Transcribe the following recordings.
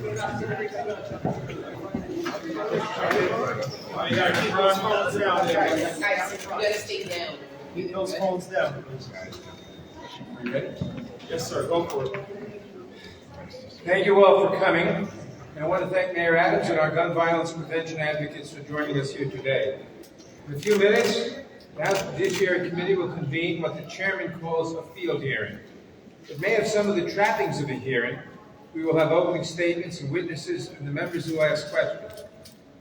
You gotta keep those phones down there. You gotta stay down. Keep those phones down, please. Are you ready? Yes, sir. Go for it. Thank you all for coming. And I want to thank Mayor Adams and our gun violence prevention advocates for joining us here today. In a few minutes, the House Judiciary Committee will convene what the chairman calls a field hearing. It may have some of the trappings of a hearing. We will have opening statements and witnesses and the members who ask questions.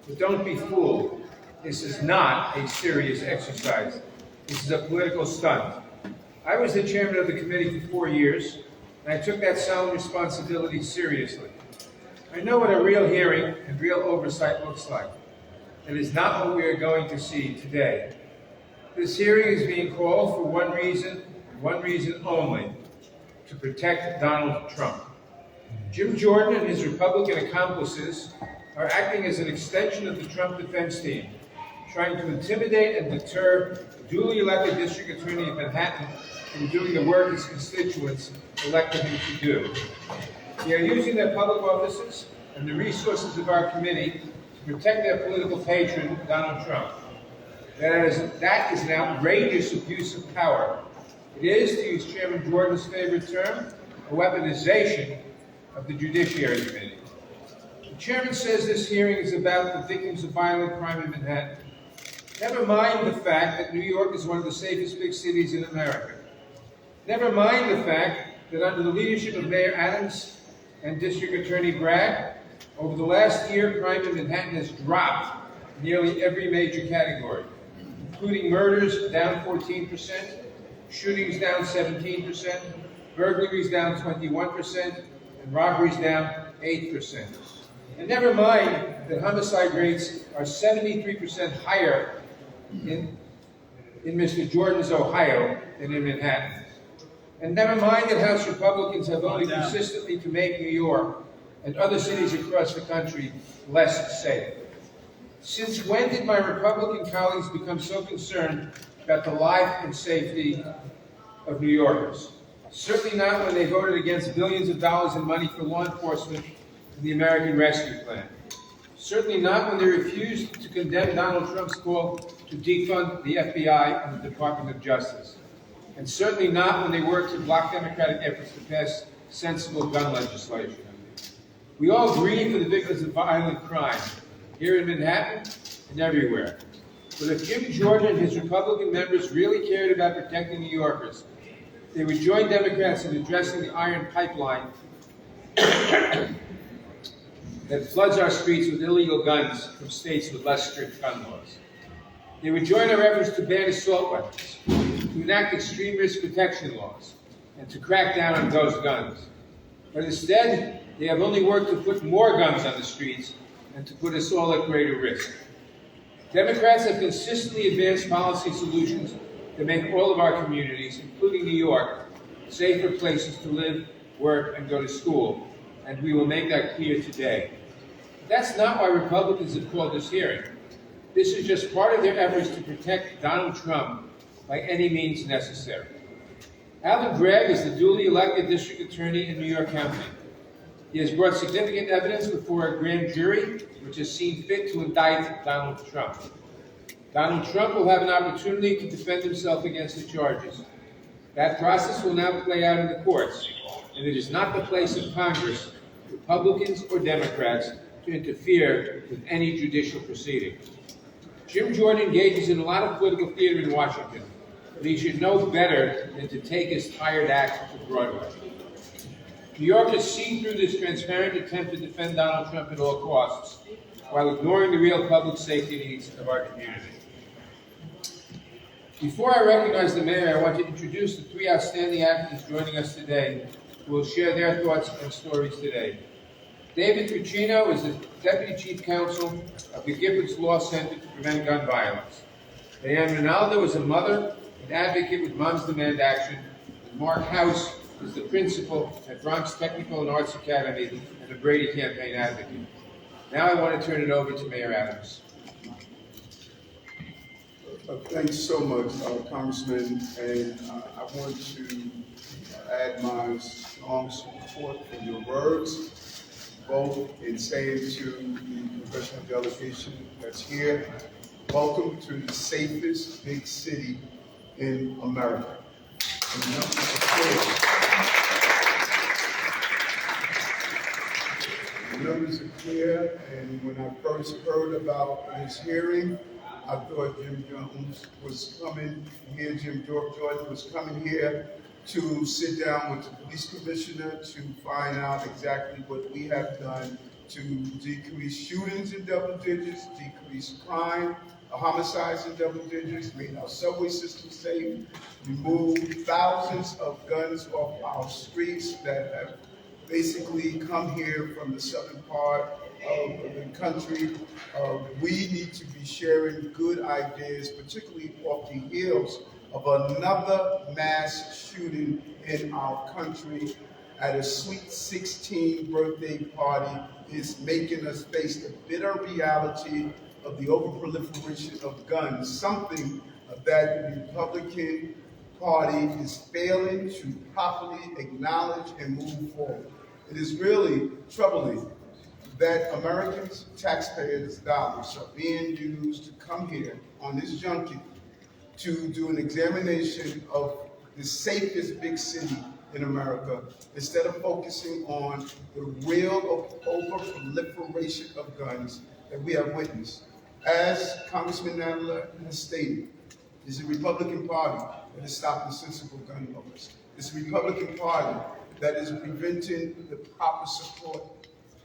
But don't be fooled. This is not a serious exercise. This is a political stunt. I was the chairman of the committee for 4 years, and I took that solemn responsibility seriously. I know what a real hearing and real oversight looks like. It is not what we are going to see today. This hearing is being called for one reason only: to protect Donald Trump. Jim Jordan and his Republican accomplices are acting as an extension of the Trump defense team, trying to intimidate and deter the duly elected district attorney of Manhattan from doing the work his constituents elected him to do. They are using their public offices and the resources of our committee to protect their political patron, Donald Trump. That is an outrageous abuse of power. It is, to use Chairman Jordan's favorite term, a weaponization of the Judiciary Committee. The chairman says this hearing is about the victims of violent crime in Manhattan. Never mind the fact that New York is one of the safest big cities in America. Never mind the fact that under the leadership of Mayor Adams and District Attorney Bragg, over the last year, crime in Manhattan has dropped in nearly every major category, including murders down 14%, shootings down 17%, burglaries down 21%, and robberies down 8%. And never mind that homicide rates are 73% higher in Mr. Jordan's Ohio than in Manhattan. And never mind that House Republicans have voted consistently to make New York and other cities across the country less safe. Since when did my Republican colleagues become so concerned about the life and safety of New Yorkers? Certainly not when they voted against billions of dollars in money for law enforcement and the American Rescue Plan. Certainly not when they refused to condemn Donald Trump's call to defund the FBI and the Department of Justice. And certainly not when they worked to block Democratic efforts to pass sensible gun legislation. We all grieve for the victims of violent crime, here in Manhattan and everywhere. But if Jim Jordan and his Republican members really cared about protecting New Yorkers, they would join Democrats in addressing the iron pipeline that floods our streets with illegal guns from states with less strict gun laws. They would join our efforts to ban assault weapons, to enact extreme risk protection laws, and to crack down on those guns. But instead, they have only worked to put more guns on the streets and to put us all at greater risk. Democrats have consistently advanced policy solutions to make all of our communities, including New York, safer places to live, work, and go to school, and we will make that clear today. But that's not why Republicans have called this hearing. This is just part of their efforts to protect Donald Trump by any means necessary. Alvin Bragg is the duly elected district attorney in New York County. He has brought significant evidence before a grand jury, which has seen fit to indict Donald Trump. Donald Trump will have an opportunity to defend himself against the charges. That process will now play out in the courts, and it is not the place of Congress, Republicans or Democrats, to interfere with any judicial proceeding. Jim Jordan engages in a lot of political theater in Washington, but he should know better than to take his tired act to Broadway. New Yorkers see through this transparent attempt to defend Donald Trump at all costs, while ignoring the real public safety needs of our community. Before I recognize the mayor, I want to introduce the three outstanding advocates joining us today who will share their thoughts and stories today. David Puccino is the Deputy Chief Counsel of the Giffords Law Center to Prevent Gun Violence. Diane Ronaldo is a mother and advocate with Moms Demand Action. And Mark House is the principal at Bronx Technical and Arts Academy and a Brady Campaign advocate. Now I want to turn it over to Mayor Adams. Thanks so much, Congressman, and I want to add my strong support for your words. both in saying to the congressional delegation that's here, welcome to the safest big city in America. And the numbers are clear. The numbers are clear, and when I first heard about this hearing, I thought Jim Jones was coming here, Jim Jordan was coming here to sit down with the police commissioner to find out exactly what we have done to decrease shootings in double digits, decrease crime, homicides in double digits, made our subway system safe, removed thousands of guns off our streets that have basically come here from the southern part of the country. We need to be sharing good ideas, particularly off the heels of another mass shooting in our country at a Sweet 16 birthday party is making us face the bitter reality of the overproliferation of guns, something that the Republican Party is failing to properly acknowledge and move forward. It is really troubling that Americans, taxpayers' dollars are being used to come here on this junket to do an examination of the safest big city in America instead of focusing on the real over-proliferation of guns that we have witnessed. As Congressman Nadler has stated, it's the Republican Party that is stopping sensible gun laws. It's the Republican Party that is preventing the proper support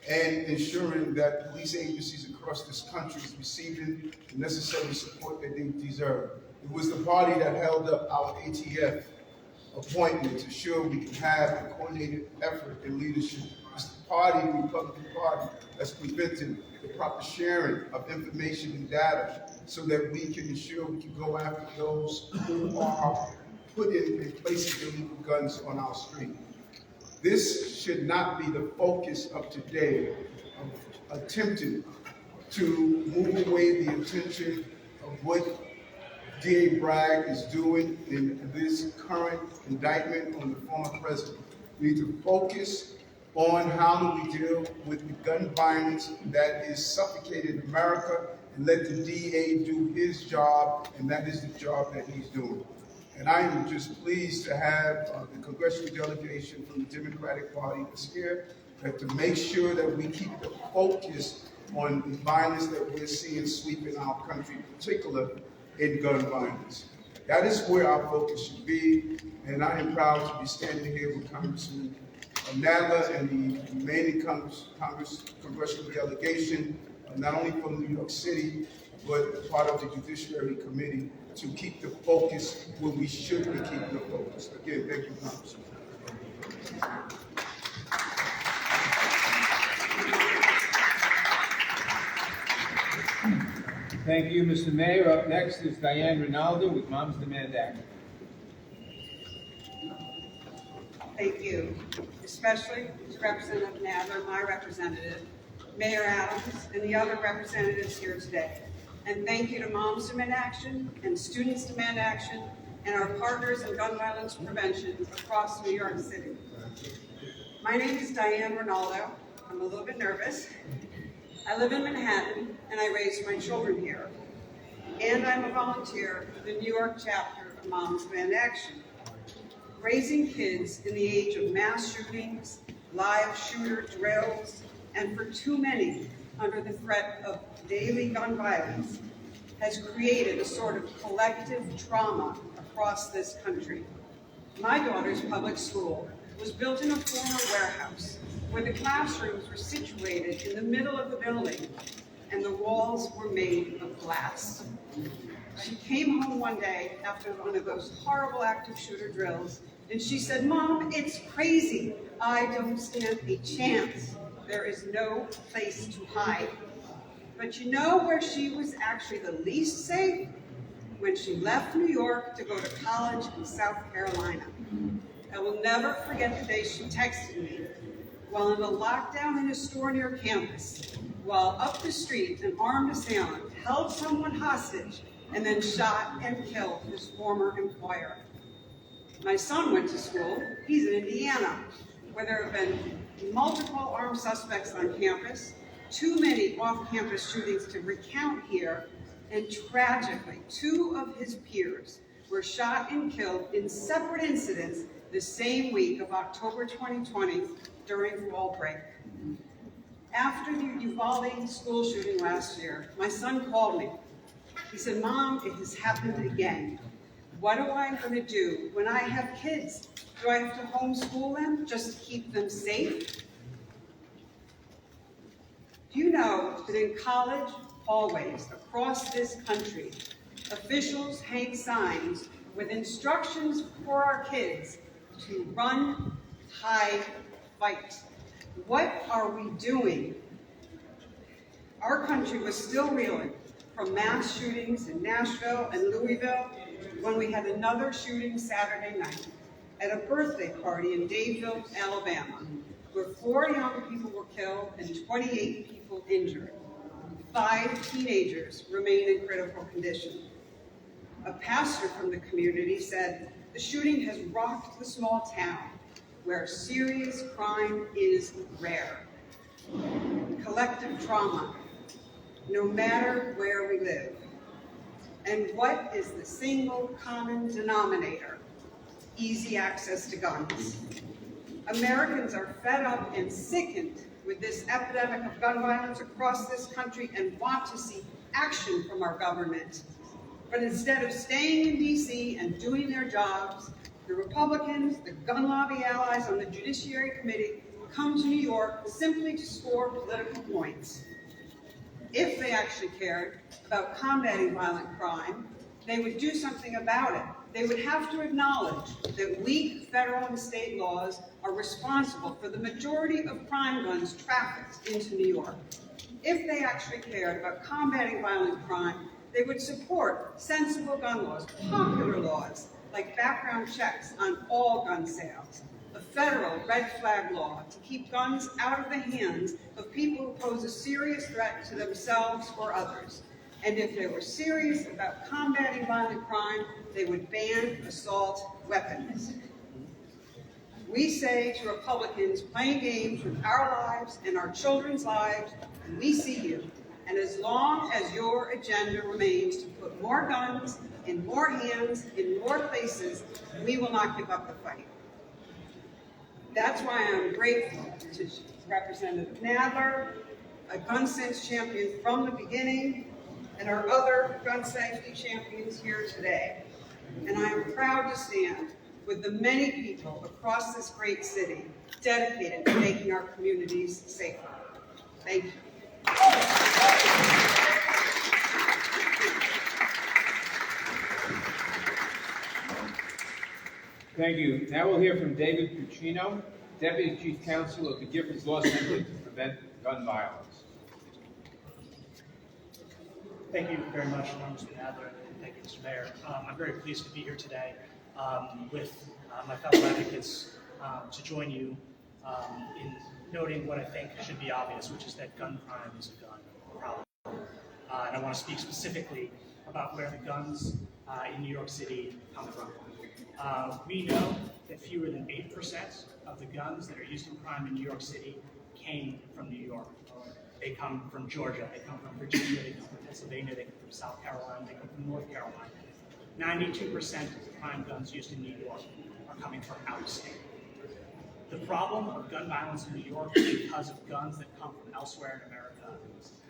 and ensuring that police agencies across this country is receiving the necessary support that they deserve. It was the party that held up our ATF appointment to ensure we can have a coordinated effort in leadership. It's the party, the Republican Party, that's preventing the proper sharing of information and data so that we can ensure we can go after those who are putting and placing illegal guns on our street. This should not be the focus of today, of attempting to move away the attention of what DA Bragg is doing in this current indictment on the former president. We need to focus on how do we deal with the gun violence that is suffocating America and let the DA do his job, and that is the job that he's doing. And I am just pleased to have the congressional delegation from the Democratic Party that's here to make sure that we keep the focus on the violence that we're seeing sweeping our country, particularly in gun violence. That is where our focus should be, and I am proud to be standing here with Congressman Nadler and the remaining congressional delegation, not only from New York City, but part of the Judiciary Committee, to keep the focus where we should be keeping the focus. Again, thank you, Congressman. Thank you, Mr. Mayor. Up next is Diane Ronaldo with Moms Demand Action. Thank you, especially to Representative Nadler, my representative, Mayor Adams, and the other representatives here today. And thank you to Moms Demand Action and Students Demand Action and our partners in gun violence prevention across New York City. My name is Diane Ronaldo. I'm a little bit nervous. I live in Manhattan and I raise my children here. And I'm a volunteer for the New York chapter of Moms Demand Action. Raising kids in the age of mass shootings, live shooter drills, and for too many under the threat of daily gun violence has created a sort of collective trauma across this country. My daughter's public school was built in a former warehouse where the classrooms were situated in the middle of the building and the walls were made of glass. She came home one day after one of those horrible active shooter drills and she said, "Mom, it's crazy. I don't stand a chance. There is no place to hide." But you know where she was actually the least safe? When she left New York to go to college in South Carolina. I will never forget the day she texted me while in a lockdown in a store near campus, while up the street an armed assailant held someone hostage and then shot and killed his former employer. My son went to school, he's in Indiana, where there have been multiple armed suspects on campus, too many off-campus shootings to recount here, and tragically, 2 of his peers were shot and killed in separate incidents the same week of October 2020 during fall break. After the Uvalde school shooting last year, my son called me. He said, "Mom, it has happened again. What am I going to do when I have kids? Do I have to homeschool them just to keep them safe?" Do you know that in college hallways across this country, officials hang signs with instructions for our kids to run, hide, fight? What are we doing? Our country was still reeling from mass shootings in Nashville and Louisville when we had another shooting Saturday night at a birthday party in Dadeville, Alabama, where 4 young people were killed and 28 people injured. 5 teenagers remain in critical condition. A pastor from the community said, "The shooting has rocked the small town where serious crime is rare. Collective trauma, no matter where we live." And what is the single common denominator? Easy access to guns. Americans are fed up and sickened with this epidemic of gun violence across this country and want to see action from our government. But instead of staying in DC and doing their jobs, the Republicans, the gun lobby allies on the Judiciary Committee, come to New York simply to score political points. If they actually cared about combating violent crime, they would do something about it. They would have to acknowledge that weak federal and state laws are responsible for the majority of crime guns trafficked into New York. If they actually cared about combating violent crime, they would support sensible gun laws, popular laws, like background checks on all gun sales, a federal red flag law to keep guns out of the hands of people who pose a serious threat to themselves or others. And if they were serious about combating violent crime, they would ban assault weapons. We say to Republicans playing games with our lives and our children's lives, we see you. And as long as your agenda remains to put more guns in more hands, in more places, we will not give up the fight. That's why I'm grateful to Representative Nadler, a gun sense champion from the beginning, and our other gun safety champions here today. And I am proud to stand with the many people across this great city dedicated to making our communities safer. Thank you. Thank you. Now we'll hear from David Puccino, Deputy Chief Counsel of the Giffords Law Center to Prevent Gun Violence. Thank you very much, Mr. Nadler, and thank you, Mr. Mayor. I'm very pleased to be here today with my fellow advocates to join you in noting what I think should be obvious, which is that gun crime is a gun problem. And I want to speak specifically about where the guns in New York City come from. We know that fewer than 8% of the guns that are used in crime in New York City came from New York. They come from Georgia, they come from Virginia, they come from Pennsylvania, they come from South Carolina, they come from North Carolina. 92% of the crime guns used in New York are coming from out of state. The problem of gun violence in New York is because of guns that come from elsewhere in America.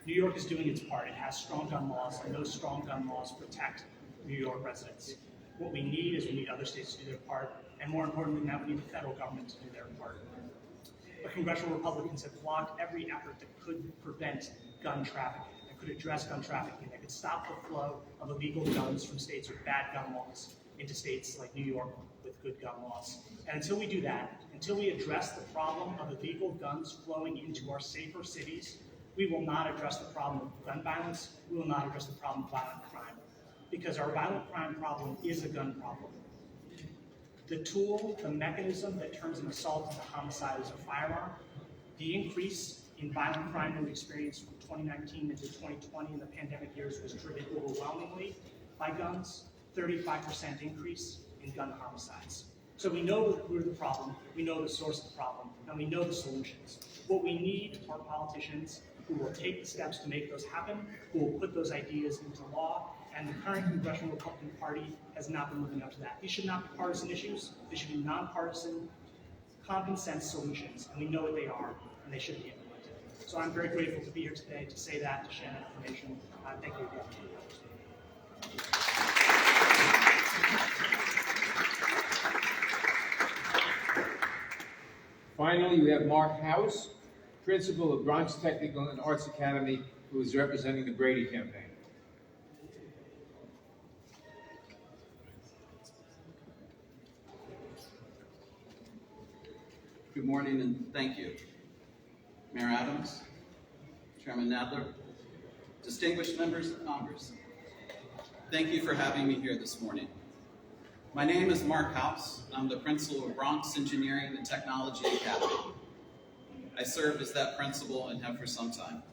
New York is doing its part. It has strong gun laws, and those strong gun laws protect New York residents. What we need is we need other states to do their part, and more importantly than that, we need the federal government to do their part. But congressional Republicans have blocked every effort that could prevent gun trafficking, that could address gun trafficking, that could stop the flow of illegal guns from states with bad gun laws into states like New York with good gun laws. And until we do that, until we address the problem of illegal guns flowing into our safer cities, we will not address the problem of gun violence, we will not address the problem of violent crime. Because our violent crime problem is a gun problem. The tool, the mechanism that turns an assault into homicide is a firearm. The increase in violent crime that we experienced from 2019 into 2020 in the pandemic years was driven overwhelmingly by guns, 35% increase in gun homicides. So we know the root of the problem, we know the source of the problem, and we know the solutions. What we need are politicians who will take the steps to make those happen, who will put those ideas into law, and the current Congressional Republican Party has not been living up to that. These should not be partisan issues, they should be nonpartisan, common sense solutions, and we know what they are, and they should be implemented. So I'm very grateful to be here today to say that, to share that information. Thank you again. Finally, we have Mark House, principal of Bronx Technical and Arts Academy, who is representing the Brady campaign. Good morning and thank you. Mayor Adams, Chairman Nadler, distinguished members of Congress, thank you for having me here this morning. My name is Mark House. I'm the principal of Bronx Engineering and Technology Academy. I served as that principal and have for some time.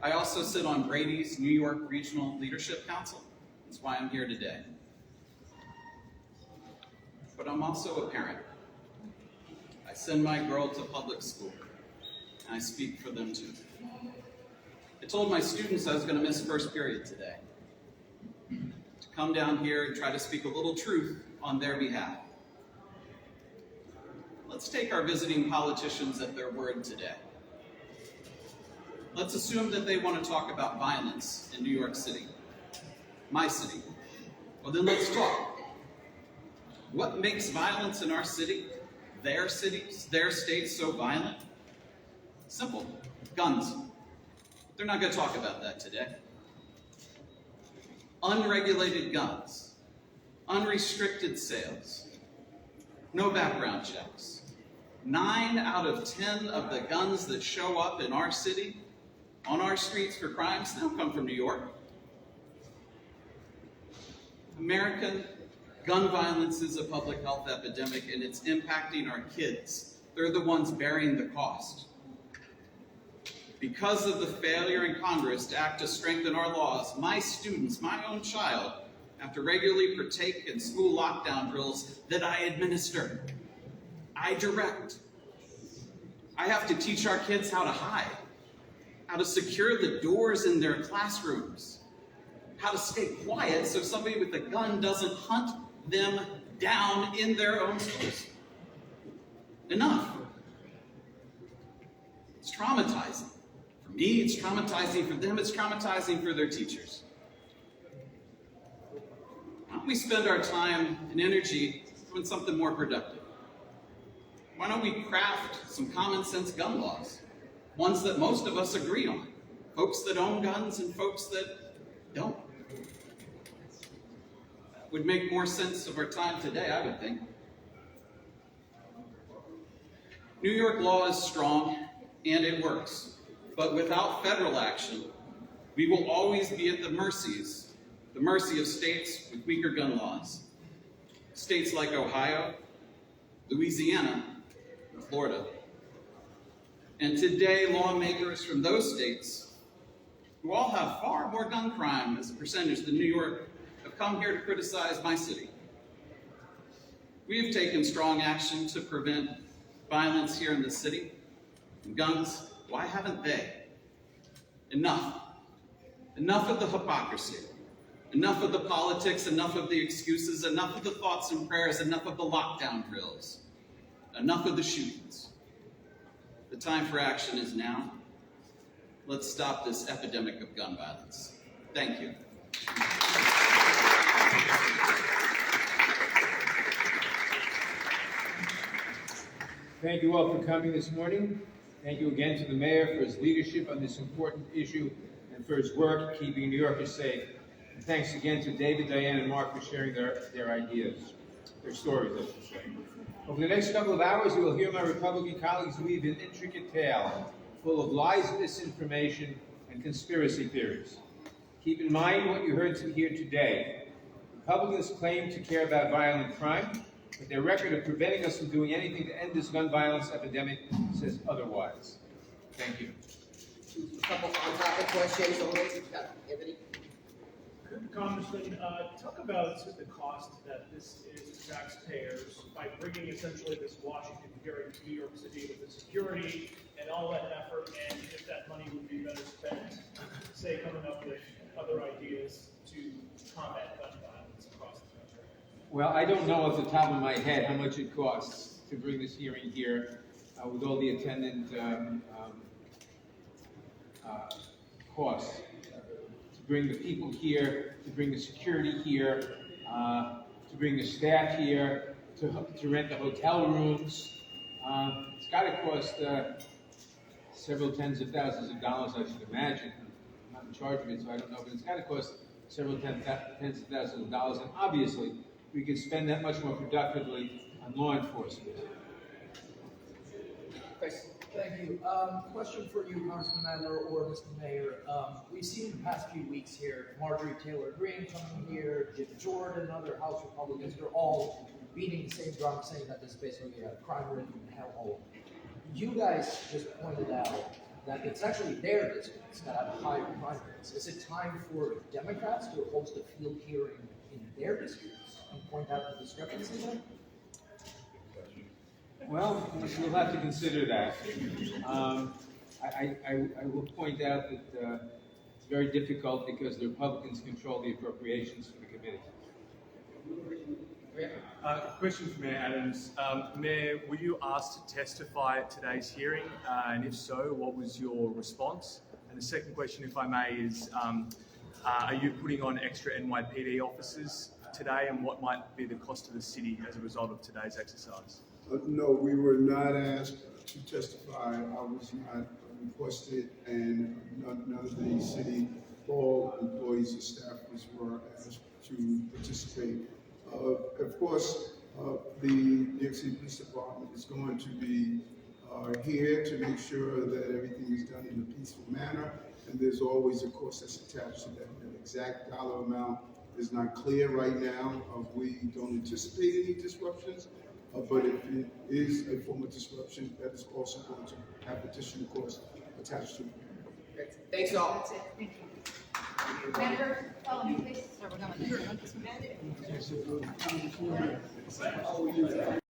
I also sit on Brady's New York Regional Leadership Council. That's why I'm here today. But I'm also a parent. I send my girl to public school, and I speak for them too. I told my students I was going to miss first period today, to come down here and try to speak a little truth on their behalf. Let's take our visiting politicians at their word today. Let's assume that they want to talk about violence in New York City, my city. Well, then let's talk. What makes violence in our city, their cities, their states so violent? Simple, guns. They're not going to talk about that today. Unregulated guns, unrestricted sales, no background checks. 9 out of 10 of the guns that show up in our city, on our streets for crimes, they don't come from New York. American gun violence is a public health epidemic, and it's impacting our kids. They're the ones bearing the cost. Because of the failure in Congress to act to strengthen our laws, my students, my own child, have to regularly partake in school lockdown drills that I administer. I direct. I have to teach our kids how to hide, how to secure the doors in their classrooms, how to stay quiet so somebody with a gun doesn't hunt them down in their own schools. Enough. It's traumatizing. For me, it's traumatizing. For them, it's traumatizing for their teachers. Why don't we spend our time and energy doing something more productive? Why don't we craft some common sense gun laws? Ones that most of us agree on. Folks that own guns and folks that don't. That would make more sense of our time today, I would think. New York law is strong and it works. But without federal action, we will always be at the mercy of states with weaker gun laws. States like Ohio, Louisiana, and Florida. And today, lawmakers from those states, who all have far more gun crime as a percentage than New York, have come here to criticize my city. We have taken strong action to prevent violence here in the city. And guns, why haven't they? Enough. Enough of the hypocrisy. Enough of the politics, enough of the excuses, enough of the thoughts and prayers, enough of the lockdown drills. Enough of the shootings. The time for action is now. Let's stop this epidemic of gun violence. Thank you. Thank you all for coming this morning. Thank you again to the mayor for his leadership on this important issue and for his work keeping New Yorkers safe. And thanks again to David, Diane, and Mark for sharing their ideas, their stories, I should say. Over the next couple of hours, you will hear my Republican colleagues weave an intricate tale full of lies, misinformation, and conspiracy theories. Keep in mind what you heard here today. Republicans claim to care about violent crime, but their record of preventing us from doing anything to end this gun violence epidemic says otherwise. Thank you. A couple on-topic questions only. Anthony? Congressman, talk about the cost that this is to taxpayers by bringing essentially this Washington hearing to New York City with the security and all that effort, and if that money would be better spent, say, coming up with other ideas to combat gun violence across the country. Well, I don't know off the top of my head how much it costs to bring this hearing here with all the attendant costs. To bring the people here, to bring the security here, to bring the staff here, to rent the hotel rooms. It's got to cost several tens of thousands of dollars, I should imagine. I'm not in charge of it, so I don't know, but it's got to cost several tens of thousands of dollars, and obviously we could spend that much more productively on law enforcement. Thank you. Question for you, Congressman Adler or Mr. Mayor. We've seen in the past few weeks here, Marjorie Taylor Greene coming here, Jim Jordan, other House Republicans, they're all beating the same drum, saying that this is basically a crime-ridden hellhole. You guys just pointed out that it's actually their districts that have higher crime rates. Is it time for Democrats to host a field hearing in their districts and point out the discrepancy there? Well, we'll have to consider that. I will point out that it's very difficult because the Republicans control the appropriations for the committee. Question for Mayor Adams. Mayor, were you asked to testify at today's hearing? And if so, what was your response? And the second question, if I may, is are you putting on extra NYPD officers today, and what might be the cost to the city as a result of today's exercise? No, we were not asked to testify. I was not requested, and none of the city hall employees or staffers were asked to participate. Of course, the New York City Police Department is going to be here to make sure that everything is done in a peaceful manner, and there's always a cost that's attached to that. The exact dollar amount is not clear right now. We don't anticipate any disruptions. But if it is a form of disruption, that is also going to have additional costs attached to it. Thanks all. That's it. Thank you. Member, follow me, please. So we're going.